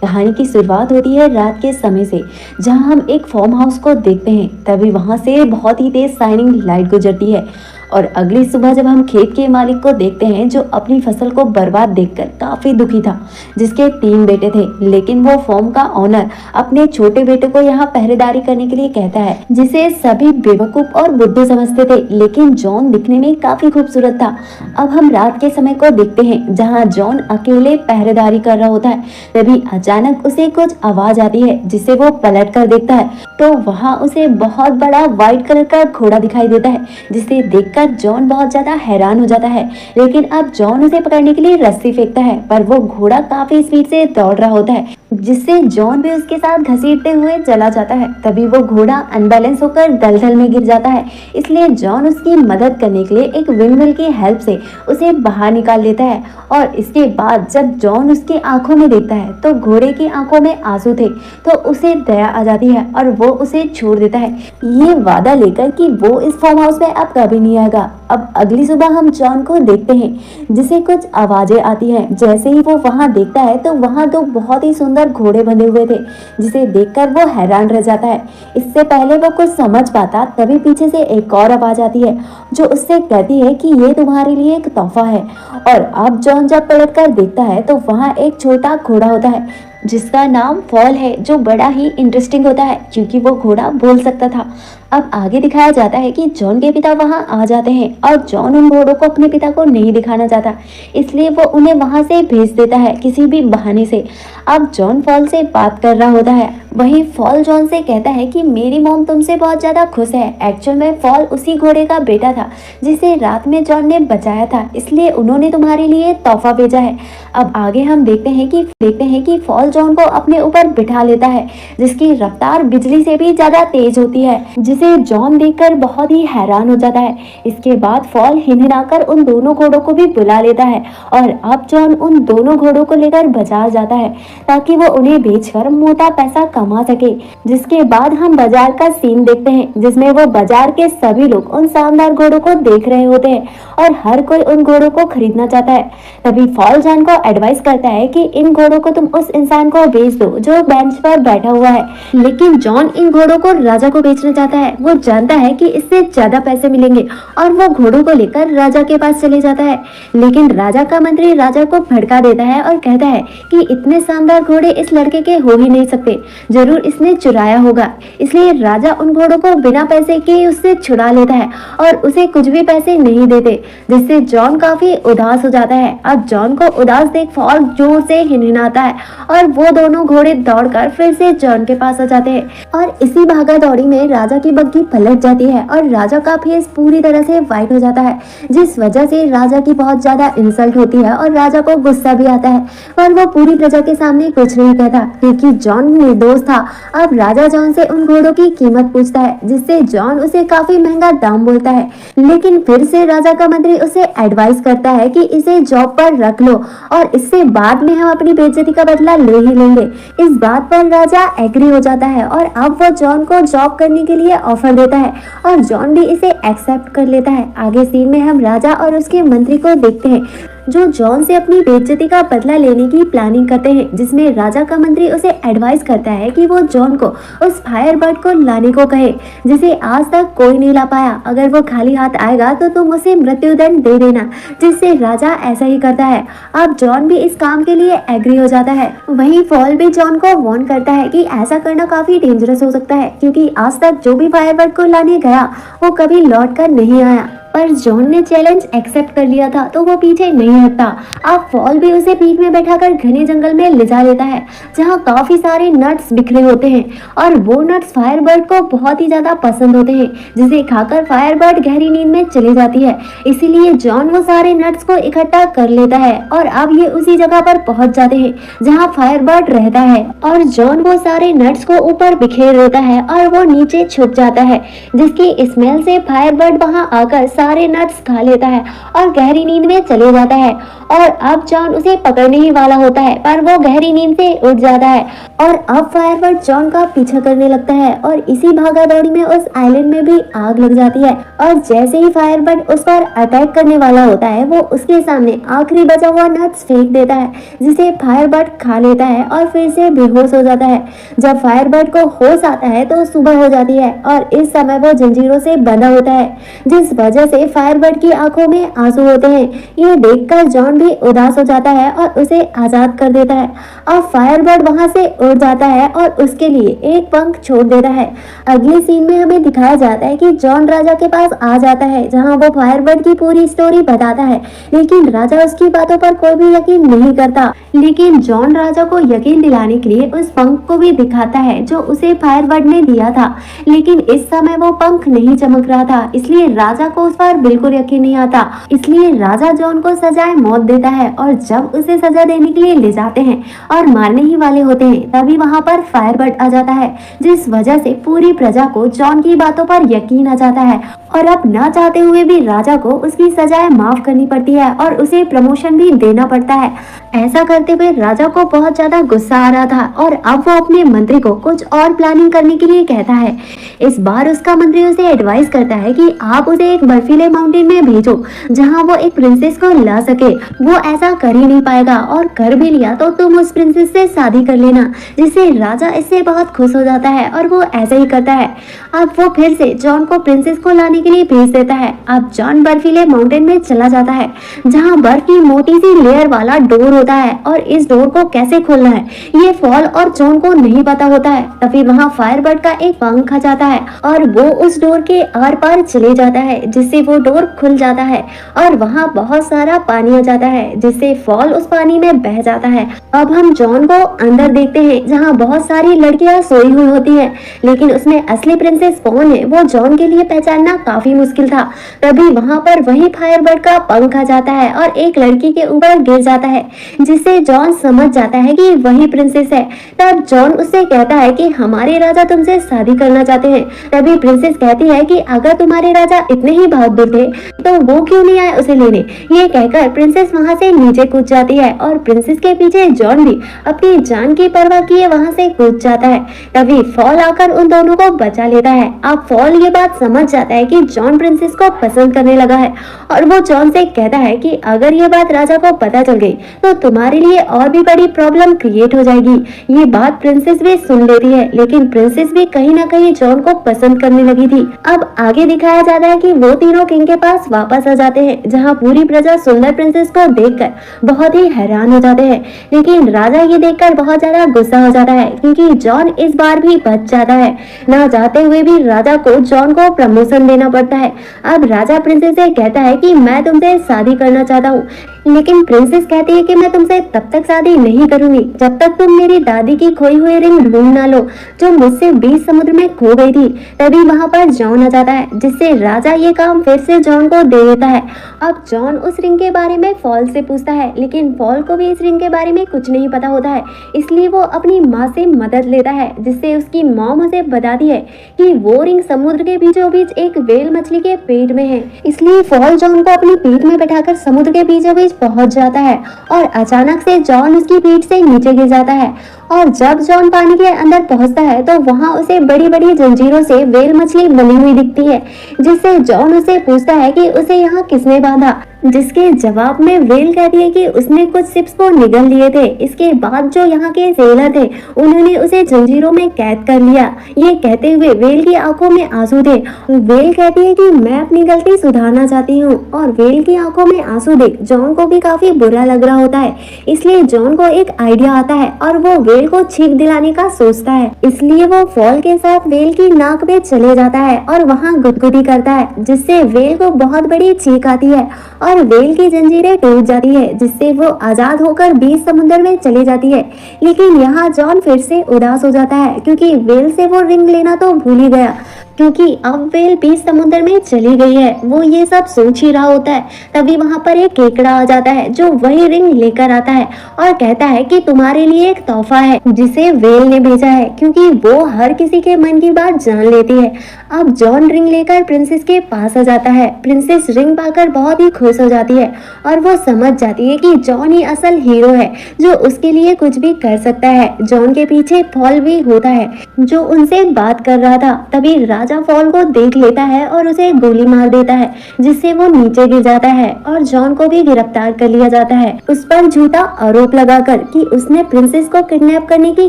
कहानी की शुरुआत होती है रात के समय से, जहां हम एक फार्म हाउस को देखते हैं। तभी वहां से बहुत ही तेज शाइनिंग लाइट गुजरती है और अगली सुबह जब हम खेत के मालिक को देखते हैं जो अपनी फसल को बर्बाद देखकर काफी दुखी था, जिसके 3 बेटे थे, लेकिन वो फार्म का ओनर अपने छोटे बेटे को यहाँ पहरेदारी करने के लिए कहता है, जिसे सभी बेवकूफ और बुद्धू समझते थे। लेकिन जॉन दिखने में काफी खूबसूरत था। अब हम रात के समय को देखते हैं जहाँ जॉन अकेले पहरेदारी कर रहा होता है। तभी अचानक उसे कुछ आवाज आती है, जिसे वो पलट कर देखता है तो वहाँ उसे बहुत बड़ा व्हाइट कलर का घोड़ा दिखाई देता है, जिसे देखकर जॉन बहुत ज्यादा हैरान हो जाता है। लेकिन अब जॉन उसे पकड़ने के लिए रस्सी फेंकता है, पर वो घोड़ा काफी स्पीड से दौड़ रहा होता है, जिससे जॉन भी उसके साथ घसीटते हुए चला जाता है। तभी वो घोड़ा अनबैलेंस होकर दलदल में गिर जाता है, इसलिए जॉन उसकी मदद करने के लिए एक विंडमिल की हेल्प से उसे बाहर निकाल लेता है। और इसके बाद जब जॉन उसकी आंखों में देखता है तो घोड़े की आंखों में आंसू थे, तो उसे दया आ जाती है और वो उसे छोड़ देता है, ये वादा लेकर कि वो इस फार्म हाउस में अब कभी नहीं आएगा। अब अगली सुबह हम जॉन को देखते हैं, जिसे कुछ आवाजें आती हैं। जैसे ही वो वहां देखता है तो वहां 2 बहुत ही सुंदर घोड़े बंधे हुए थे, जिसे देखकर वो हैरान रह जाता है। इससे पहले वो कुछ समझ पाता, तभी पीछे से एक और आवाज आती है जो उससे कहती है कि ये तुम्हारे लिए एक तोहफा है। और अब जॉन जब पलट कर देखता है तो वहाँ एक छोटा घोड़ा होता है, जिसका नाम फॉल है, जो बड़ा ही इंटरेस्टिंग होता है क्योंकि वो घोड़ा बोल सकता था। अब आगे दिखाया जाता है कि जॉन के पिता वहां आ जाते हैं और जॉन उन घोड़ों को अपने पिता को नहीं दिखाना चाहता, इसलिए वो उन्हें वहां से भेज देता है किसी भी बहाने से। अब जॉन फॉल से बात कर रहा होता है, वहीं फॉल जॉन से कहता है कि मेरी मॉम तुमसे बहुत ज्यादा खुश है। एक्चुअल में फॉल उसी घोड़े का बेटा था जिसे रात में जॉन ने बचाया था, इसलिए उन्होंने तुम्हारे लिए तोहफा भेजा है। अब आगे हम देखते हैं कि फॉल जॉन को अपने ऊपर बिठा लेता है, जिसकी रफ्तार बिजली से भी ज्यादा तेज होती है, जिसे जॉन देखकर बहुत ही हैरान हो जाता है। इसके बाद फॉल हिनहिनाकर उन दोनों घोड़ों को भी बुला लेता है और अब जॉन उन दोनों घोड़ों को लेकर बाजार जाता है ताकि वो उन्हें बेचकर मोटा पैसा कमा सके। जिसके बाद हम बाजार का सीन देखते हैं, जिसमें वो बाजार के सभी लोग उन शानदार घोड़ों को देख रहे होते हैं और हर कोई उन घोड़ों को खरीदना चाहता है। तभी फॉल जॉन को एडवाइस करता है कि इन घोड़ों को तुम उस इंसान को बेच दो जो बेंच पर बैठा हुआ है। लेकिन जॉन इन घोड़ों को राजा को बेचना चाहता है। वो जानता है कि इससे ज्यादा पैसे मिलेंगे और वो घोड़ों को लेकर राजा के पास चले जाता है। लेकिन राजा का मंत्री राजा को भड़का देता है और कहता है कि इतने शानदार घोड़े इस लड़के के हो ही नहीं सकते, जरूर इसने चुराया होगा। इसलिए राजा उन घोड़ों को बिना पैसे के उससे छुड़ा लेता है और उसे कुछ भी पैसे नहीं देते, जिससे जॉन काफी उदास हो जाता है। अब जॉन को उदास देख फॉल जोर से हिनहिनाता है और वो दोनों घोड़े दौड़कर फिर से जॉन के पास आ जाते हैं। और इसी भागा दौड़ी में राजा की बग्घी पलट जाती है और राजा का फेस पूरी तरह से व्हाइट हो जाता है, जिस वजह से राजा की बहुत ज्यादा इंसल्ट होती है और राजा को गुस्सा भी आता है। पर वो पूरी प्रजा के सामने कुछ नहीं कहता क्योंकि जॉन निर्दोष था। अब राजा जॉन से उन घोड़ों की कीमत पूछता है, जिससे जॉन उसे काफी महंगा दाम बोलता है। लेकिन फिर से राजा का मंत्री उसे एडवाइस करता है कि इसे जॉब पर रख लो और इससे बाद में हम अपनी बेइज्जती का बदला ले ही लेंगे। इस बात पर राजा एग्री हो जाता है और अब वो जॉन को जॉब करने के लिए ऑफर देता है और जॉन भी इसे एक्सेप्ट कर लेता है। आगे सीन में हम राजा और उसके मंत्री को देखते हैं जो जॉन से अपनी बेइज्जती का बदला लेने की प्लानिंग करते हैं, जिसमें राजा का मंत्री उसे एडवाइस करता है कि वो जॉन को उस फायरबर्ड को लाने को कहे जिसे आज तक कोई नहीं ला पाया। अगर वो खाली हाथ आएगा तो तुम उसे मृत्युदंड दे देना, जिससे राजा ऐसा ही करता है। अब जॉन भी इस काम के लिए एग्री हो जाता है। वहीं फॉल भी जॉन को वार्न करता है कि ऐसा करना काफी डेंजरस हो सकता है क्योंकि आज तक जो भी फायरबर्ड को लाने गया वो कभी लौट कर नहीं आया। पर जॉन ने चैलेंज एक्सेप्ट कर लिया था तो वो पीछे नहीं हटता। अब फॉल भी उसे पीठ में बैठाकर घने जंगल में ले जा लेता है जहाँ काफी सारे नट्स बिखरे होते हैं और वो नट्स फायरबर्ड को बहुत ही ज्यादा पसंद होते हैं, जिसे खाकर फायरबर्ड गहरी नींद में चली जाती है। इसीलिए जॉन वो सारे नट्स को इकट्ठा कर लेता है और अब ये उसी जगह पर पहुंच जाते हैं जहाँ फायरबर्ड रहता है और जॉन वो सारे नट्स को ऊपर बिखेर देता है और वो नीचे छुप जाता है, जिसकी स्मेल से फायरबर्ड वहाँ आकर सारे नट्स खा लेता है और गहरी नींद में चले जाता है। और अब जॉन उसे पकड़ने ही वाला होता है, पर वो गहरी नींद से उठ जाता है और अब फायरबर्ड जॉन का पीछा करने लगता है और इसी भागा दौड़ी में उस आइलैंड में भी आग लग जाती है। और जैसे ही फायरबर्ड उस पर अटैक करने वाला होता है, वो उसके सामने आखिरी बचा हुआ नट्स फेंक देता है, जिसे फायरबर्ड खा लेता है और फिर से बेहोश हो जाता है। जब फायरबर्ड को होश आता है तो सुबह हो जाती है और इस समय वो जंजीरों से बंधा होता है, जिस वजह से फायरबर्ड की आंखों में आंसू होते हैं। ये देखकर जॉन भी उदास हो जाता है और उसे आजाद कर देता है। अब फायरबर्ड वहां से उड़ जाता है और उसके लिए एक पंख छोड़ देता है। अगले सीन में हमें दिखाया जाता है कि जॉन राजा के पास आ जाता है, जहां वो फायरबर्ड की पूरी स्टोरी बताता है, लेकिन राजा उसकी बातों पर कोई भी यकीन नहीं करता। लेकिन जॉन राजा को यकीन दिलाने के लिए उस पंख को भी दिखाता है जो उसे फायरबर्ड ने दिया था, लेकिन इस समय वो पंख नहीं चमक रहा था, इसलिए राजा को उस पर बिल्कुल यकीन नहीं आता। इसलिए राजा जॉन को सजाए मौत देता है और जब उसे सजा देने के लिए ले जाते हैं और मारने ही वाले होते हैं, तभी वहां पर फायरबर्ड आ जाता है, जिस वजह से पूरी प्रजा को जॉन की बातों पर यकीन आ जाता है और अब न चाहते हुए भी राजा को उसकी सजाएं माफ करनी पड़ती है और उसे प्रमोशन भी देना पड़ता है। ऐसा करते हुए राजा को बहुत ज्यादा गुस्सा आ रहा था और अब वो अपने मंत्री को कुछ और प्लानिंग करने के लिए कहता है। इस बार उसका मंत्री उसे एडवाइस करता है कि आप उसे एक बर्फीले माउंटेन में भेजो जहां वो एक प्रिंसेस को ला सके। वो ऐसा कर ही नहीं पाएगा और कर भी लिया तो तुम उस प्रिंसेस से शादी कर लेना, जिससे राजा इससे बहुत खुश हो जाता है और वो ऐसा ही करता है। अब वो फिर से जॉन को प्रिंसेस को लाने के लिए भेज देता है। अब जॉन बर्फीले माउंटेन में चला जाता है जहां बर्फ की मोटी सी लेयर वाला डोर होता है और इस डोर को कैसे खोलना है ये फॉल और जॉन को नहीं पता होता है। तभी वहां फायरबर्ड का एक पंख आ जाता है और वो उस डोर के आर पार चले जाता है, जिससे वो डोर खुल जाता है और वहां बहुत सारा पानी आ जाता है, जिससे फॉल उस पानी में बह जाता है। अब हम जॉन को अंदर देखते हैं जहां बहुत सारी लड़कियां सोई हुई होती हैं, लेकिन उसमें असली प्रिंसेस कौन है वो जॉन के लिए पहचानना काफी मुश्किल था। तभी वहां पर वही फायरबर्ड का पंख आ जाता है और एक लड़की के ऊपर गिर जाता है, जिससे जॉन समझ जाता है कि वही प्रिंसेस है। तब जॉन उससे कहता है कि हमारे राजा तुमसे शादी करना चाहते हैं। तभी प्रिंसेस कहती है कि अगर तुम्हारे राजा इतने ही बहादुर थे तो वो क्यों नहीं आए उसे लेने। ये कहकर प्रिंसेस वहां से नीचे कूद जाती है और प्रिंसेस के पीछे जॉन भी अपनी जान की परवाह किए वहां से कूद जाता है। तभी फॉल आकर उन दोनों को बचा लेता है। अब फॉल ये बात समझ जाता है कि जॉन प्रिंसेस को पसंद करने लगा है और वो जॉन से कहता है कि अगर ये बात राजा को पता चल गई तो तुम्हारे लिए और भी बड़ी प्रॉब्लम क्रिएट हो जाएगी। ये बात प्रिंसेस भी सुन लेती है, लेकिन प्रिंसेस भी कहीं ना कहीं जॉन को पसंद करने लगी थी। अब आगे दिखाया जाता है कि वो तीनों किंग के पास वापस आ जाते हैं, जहाँ पूरी प्रजा सुंदर प्रिंसेस को देखकर बहुत ही हैरान हो जाते हैं। लेकिन राजा ये देखकर बहुत ज्यादा गुस्सा हो जाता है क्योंकि जॉन इस बार भी बच जाता है। ना चाहते हुए भी राजा को जॉन को प्रमोशन देना पड़ता है। अब राजा प्रिंसेस से कहता है कि मैं तुमसे शादी करना चाहता हूँ, लेकिन प्रिंसेस कहती है कि मैं तुमसे तब तक शादी नहीं करूंगी जब तक तुम मेरी दादी की खोई हुई रिंग ढूंढ ना लो जो मुझसे बीच समुद्र में खो गई थी। तभी वहां पर जॉन आ जाता है, जिससे राजा ये काम फिर से जॉन को दे देता है। अब जॉन उस रिंग के बारे में फॉल से पूछता है, लेकिन फॉल को भी इस रिंग के बारे में कुछ नहीं पता होता है, इसलिए वो अपनी माँ से मदद लेता है, जिससे उसकी मॉम उसे बताती है कि वो रिंग समुद्र के बीचों बीच एक व्हेल मछली के पेट में है। इसलिए फॉल जॉन को अपनी पीठ में बैठाकर समुद्र के बीचों बीच पहुंच जाता है और अचानक से जॉन उसकी पीठ से नीचे गिर जाता है। और जब जॉन पानी के अंदर पहुंचता है तो वहां उसे बड़ी बड़ी जंजीरों से व्हेल मछली बनी हुई दिखती है, जिससे जॉन उसे पूछता है कि उसे यहाँ किसने बांधा, जिसके जवाब में व्हेल कहती है कि उसने कुछ शिप्स को निगल लिए थे। इसके बाद जो यहाँ के सेलर थे उन्होंने उसे जंजीरों में कैद कर लिया। ये कहते हुए व्हेल की आंखों में आंसू थे। व्हेल कहती है कि मैं अपनी गलती सुधारना चाहती हूँ, और व्हेल की आंखों में आंसू देख जॉन को भी काफी बुरा लग रहा होता है। इसलिए जॉन को एक आइडिया आता है और वो व्हेल को छींक दिलाने का सोचता है। इसलिए वो फॉल के साथ व्हेल की नाक में चले जाता है और वहाँ गुदगुदी करता है, जिससे व्हेल को बहुत बड़ी छींक आती है और पर वेल की जंजीरें टूट जाती है, जिससे वो आजाद होकर बीच समुद्र में चली जाती है। लेकिन यहाँ जॉन फिर से उदास हो जाता है, क्योंकि वेल से वो रिंग लेना तो भूल ही गया, क्योंकि अब वेल बीच समुद्र में चली गई है। वो ये सब सोच ही रहा होता है, तभी वहां पर एक केकड़ा आ जाता है, जो वही रिंग लेकर आता है और कहता है कि तुम्हारे लिए एक तोहफा है जिसे वेल ने भेजा है, क्योंकि वो हर किसी के मन की बात जान लेती है। अब जॉन रिंग लेकर प्रिंसेस के पास आ जाता है। प्रिंसेस रिंग पाकर बहुत ही खुश हो जाती है और वो समझ जाती है कि जॉन ही असल हीरो है, जो उसके लिए कुछ भी कर सकता है। जॉन के पीछे फॉल भी होता है, जो उनसे बात कर रहा था। तभी राजा फॉल को देख लेता है और उसे गोली मार देता है, जिससे वो नीचे गिर जाता है और जॉन को भी गिरफ्तार कर लिया जाता है, उस पर झूठा आरोप लगाकर कि उसने प्रिंसेस को किडनैप करने की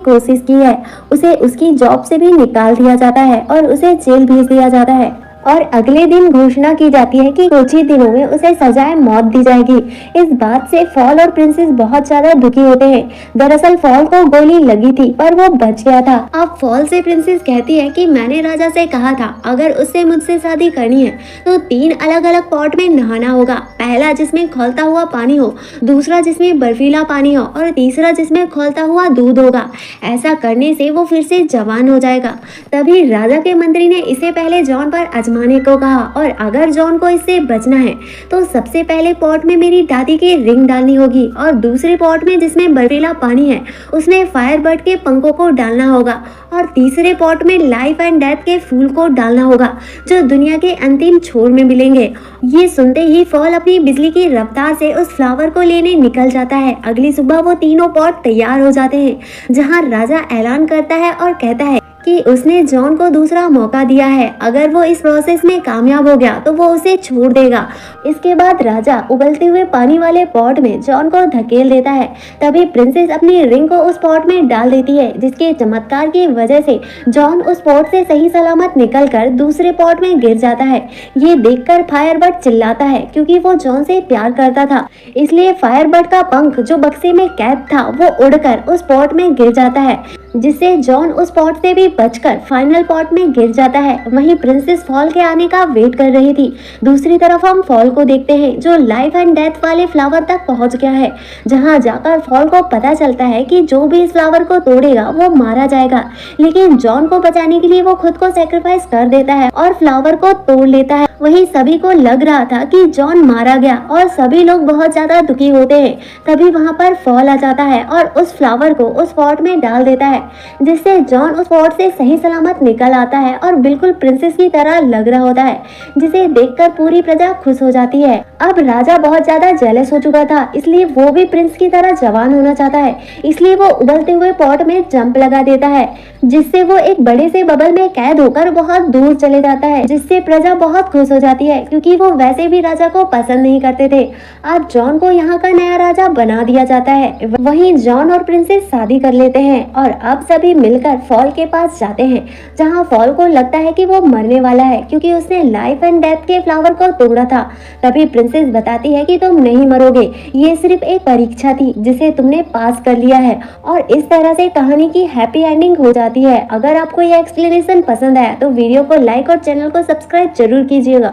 कोशिश की है। उसे उसकी जॉब से भी निकाल दिया जाता है और उसे जेल भेज दिया जाता है और अगले दिन घोषणा की जाती है कि कुछ ही दिनों में उसे सजाए मौत दी जाएगी। इस बात से फॉल और प्रिंसेस बहुत ज्यादा दुखी होते हैं। दरअसल फॉल को गोली लगी थी, पर वो बच गया था। अब फॉल से प्रिंसेस कहती है कि मैंने राजा से कहा था अगर उससे मुझसे शादी करनी है तो 3 अलग अलग पॉट में नहाना होगा। पहला जिसमें खौलता हुआ पानी हो, दूसरा जिसमें बर्फीला पानी हो और तीसरा जिसमें खौलता हुआ दूध होगा। ऐसा करने से वो फिर से जवान हो जाएगा। तभी राजा के मंत्री ने इसे पहले जॉन पर आजमाने को कहा, और अगर जॉन को इससे बचना है तो सबसे पहले पॉट में मेरी दादी की रिंग डालनी होगी और दूसरे पॉट में जिसमें बर्फीला पानी है उसमें फायर बर्ड के पंखों को डालना होगा और तीसरे पॉट में लाइफ एंड डेथ के फूल को डालना होगा, जो दुनिया के अंतिम छोर में मिलेंगे। ये सुनते ही फॉल अपनी बिजली की रफ्तार से उस फ्लावर को लेने निकल जाता है। अगली सुबह वो तीनों पॉट तैयार हो जाते हैं, जहाँ राजा ऐलान करता है और कहता है कि उसने जॉन को दूसरा मौका दिया है। अगर वो इस प्रोसेस में कामयाब हो गया तो वो उसे छोड़ देगा। इसके बाद राजा उबलते हुए पानी वाले पॉट में जॉन को धकेल देता है। तभी प्रिंसेस अपनी रिंग को उस पॉट में डाल देती है, जिसके चमत्कार की वजह से जॉन उस पॉट से सही सलामत निकलकर दूसरे पॉट में गिर जाता है। ये देखकर फायरबर्ड चिल्लाता है, क्योंकि वो जॉन से प्यार करता था। इसलिए फायरबर्ड का पंख जो बक्से में कैद था वो उड़कर उस पॉट में गिर जाता है, जिससे जॉन उस पॉट से भी बचकर फाइनल पॉट में गिर जाता है। वहीं प्रिंसेस फॉल के आने का वेट कर रही थी। दूसरी तरफ हम फॉल को देखते हैं, जो लाइफ एंड डेथ वाले फ्लावर तक पहुंच गया है, जहां जाकर फॉल को पता चलता है कि जो भी इस फ्लावर को तोड़ेगा वो मारा जाएगा। लेकिन जॉन को बचाने के लिए वो खुद को सेक्रीफाइस कर देता है और फ्लावर को तोड़ लेता है। वहीं सभी को लग रहा था कि जॉन मारा गया और सभी लोग बहुत ज्यादा दुखी होते हैं। तभी वहां पर फॉल आ जाता है और उस फ्लावर को उस पॉट में डाल देता है, जिससे जॉन उस पॉट से सही सलामत निकल आता है और बिल्कुल प्रिंसेस की तरह लग रहा होता है, जिसे देखकर पूरी प्रजा खुश हो जाती है। अब राजा बहुत ज्यादा जेलस हो चुका था, इसलिए वो भी प्रिंस की तरह जवान होना चाहता है। इसलिए वो उबलते हुए पॉट में जंप लगा देता है, जिससे वो एक बड़े से बबल में कैद होकर बहुत दूर चले जाता है, जिससे प्रजा बहुत खुश हो जाती है, क्योंकि वो वैसे भी राजा को पसंद नहीं करते थे। अब जॉन को यहाँ का नया राजा बना दिया जाता है। वहीं जॉन और प्रिंसेस शादी कर लेते हैं और अब सभी मिलकर फॉल के पास जाते हैं, जहाँ फॉल को लगता है कि वो मरने वाला है, क्योंकि उसने लाइफ एंड डेथ के फ्लावर को तोड़ा था। तभी प्रिंसेस बताती है कि तुम नहीं मरोगे, ये सिर्फ एक परीक्षा थी जिसे तुमने पास कर लिया है। और इस तरह से कहानी की हैप्पी एंडिंग हो जाती है। अगर आपको यह एक्सप्लेनेशन पसंद आया तो वीडियो को लाइक और चैनल को सब्सक्राइब जरूर कीजिएगा।